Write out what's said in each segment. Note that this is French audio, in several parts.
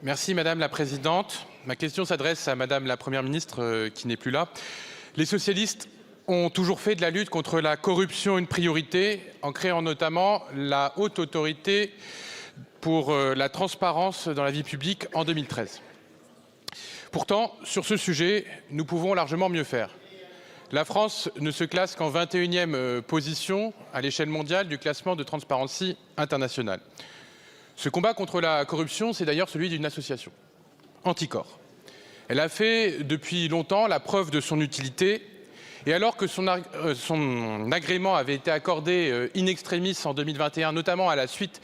Merci Madame la Présidente. Ma question s'adresse à Madame la Première ministre qui n'est plus là. Les socialistes ont toujours fait de la lutte contre la corruption une priorité, en créant notamment la Haute Autorité pour la transparence dans la vie publique en 2013. Pourtant, sur ce sujet, nous pouvons largement mieux faire. La France ne se classe qu'en 21e position à l'échelle mondiale du classement de Transparency International. Ce combat contre la corruption, c'est d'ailleurs celui d'une association, Anticor. Elle a fait depuis longtemps la preuve de son utilité. Et alors que son agrément avait été accordé in extremis en 2021, notamment à la suite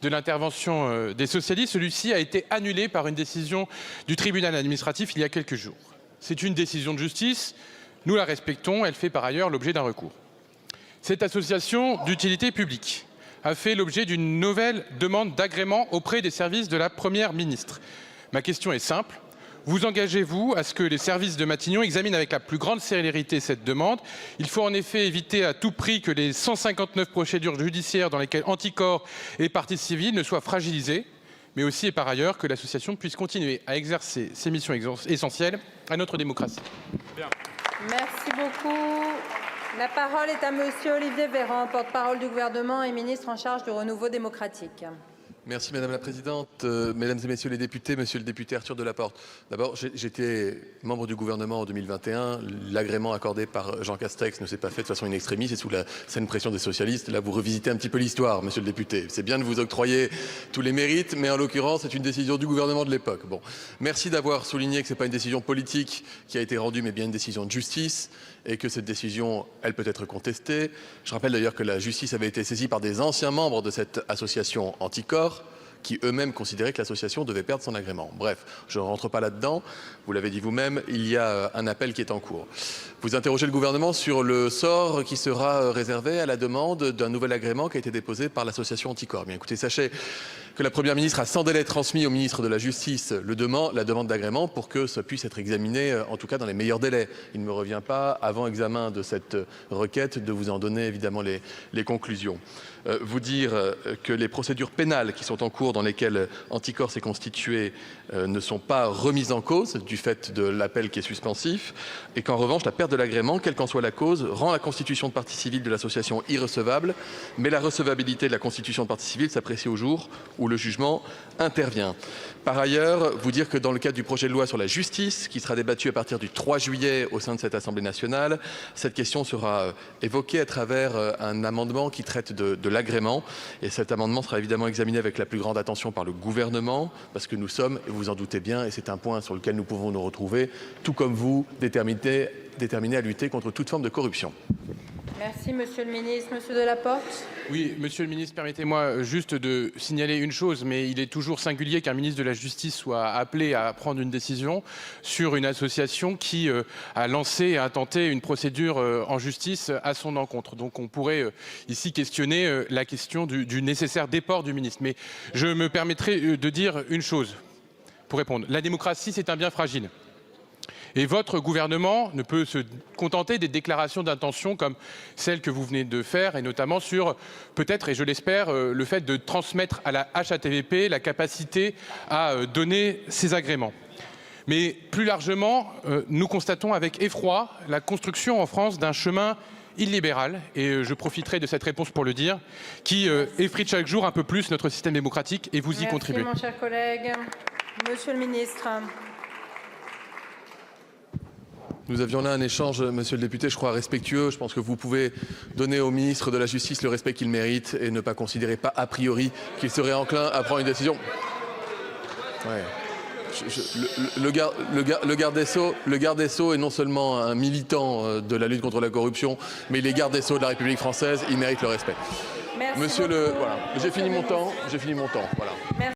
de l'intervention des socialistes, celui-ci a été annulé par une décision du tribunal administratif il y a quelques jours. C'est une décision de justice, nous la respectons, elle fait par ailleurs l'objet d'un recours. Cette association d'utilité publique a fait l'objet d'une nouvelle demande d'agrément auprès des services de la Première ministre. Ma question est simple. Vous engagez-vous à ce que les services de Matignon examinent avec la plus grande célérité cette demande? Il faut en effet éviter à tout prix que les 159 procédures judiciaires dans lesquelles Anticor est partie civile ne soient fragilisées, mais aussi et par ailleurs que l'association puisse continuer à exercer ses missions essentielles à notre démocratie. Bien. Merci beaucoup. La parole est à Monsieur Olivier Véran, porte-parole du gouvernement et ministre en charge du renouveau démocratique. Merci Madame la Présidente, Mesdames et Messieurs les députés, Monsieur le député Arthur Delaporte. D'abord, j'étais membre du gouvernement en 2021. L'agrément accordé par Jean Castex ne s'est pas fait de façon in extremis, c'est sous la saine pression des socialistes. Là, vous revisitez un petit peu l'histoire, Monsieur le député. C'est bien de vous octroyer tous les mérites, mais en l'occurrence, c'est une décision du gouvernement de l'époque. Bon, merci d'avoir souligné que ce n'est pas une décision politique qui a été rendue, mais bien une décision de justice, et que cette décision, elle peut être contestée. Je rappelle d'ailleurs que la justice avait été saisie par des anciens membres de cette association Anticor, qui eux-mêmes considéraient que l'association devait perdre son agrément. Bref, je ne rentre pas là-dedans. Vous l'avez dit vous-même, il y a un appel qui est en cours. Vous interrogez le gouvernement sur le sort qui sera réservé à la demande d'un nouvel agrément qui a été déposé par l'association Anticor. Bien écoutez, sachez que la Première ministre a sans délai transmis au ministre de la Justice la demande d'agrément pour que ça puisse être examiné, en tout cas dans les meilleurs délais. Il ne me revient pas, avant examen de cette requête, de vous en donner évidemment les conclusions. Vous dire que les procédures pénales qui sont en cours dans lesquelles Anticor s'est constitué ne sont pas remises en cause du fait de l'appel qui est suspensif et qu'en revanche la perte de l'agrément, quelle qu'en soit la cause, rend la constitution de partie civile de l'association irrecevable, mais la recevabilité de la constitution de partie civile s'apprécie au jour où le jugement intervient. Par ailleurs, vous dire que dans le cadre du projet de loi sur la justice, qui sera débattu à partir du 3 juillet au sein de cette Assemblée nationale, cette question sera évoquée à travers un amendement qui traite de l'agrément. Et cet amendement sera évidemment examiné avec la plus grande attention par le gouvernement, parce que nous sommes, et vous en doutez bien, et c'est un point sur lequel nous pouvons nous retrouver, tout comme vous, déterminés à lutter contre toute forme de corruption. Merci Monsieur le ministre. Monsieur Delaporte. Oui, Monsieur le ministre, permettez-moi juste de signaler une chose, mais il est toujours singulier qu'un ministre de la Justice soit appelé à prendre une décision sur une association qui a lancé et a tenté une procédure en justice à son encontre. Donc on pourrait ici questionner la question du nécessaire déport du ministre. Mais je me permettrai de dire une chose pour répondre. La démocratie, c'est un bien fragile. Et votre gouvernement ne peut se contenter des déclarations d'intention comme celles que vous venez de faire, et notamment sur, peut-être, et je l'espère, le fait de transmettre à la HATVP la capacité à donner ses agréments. Mais plus largement, nous constatons avec effroi la construction en France d'un chemin illibéral, et je profiterai de cette réponse pour le dire, qui effrite chaque jour un peu plus notre système démocratique, et vous y contribuez. Merci mon cher collègue. Monsieur le ministre. Nous avions là un échange, Monsieur le député, je crois respectueux. Je pense que vous pouvez donner au ministre de la Justice le respect qu'il mérite et ne pas considérer pas a priori qu'il serait enclin à prendre une décision. Ouais. Le garde des Sceaux est non seulement un militant de la lutte contre la corruption, mais il est garde des Sceaux de la République française. Il mérite le respect. Merci Monsieur beaucoup. voilà. J'ai fini mon temps. Voilà. Merci.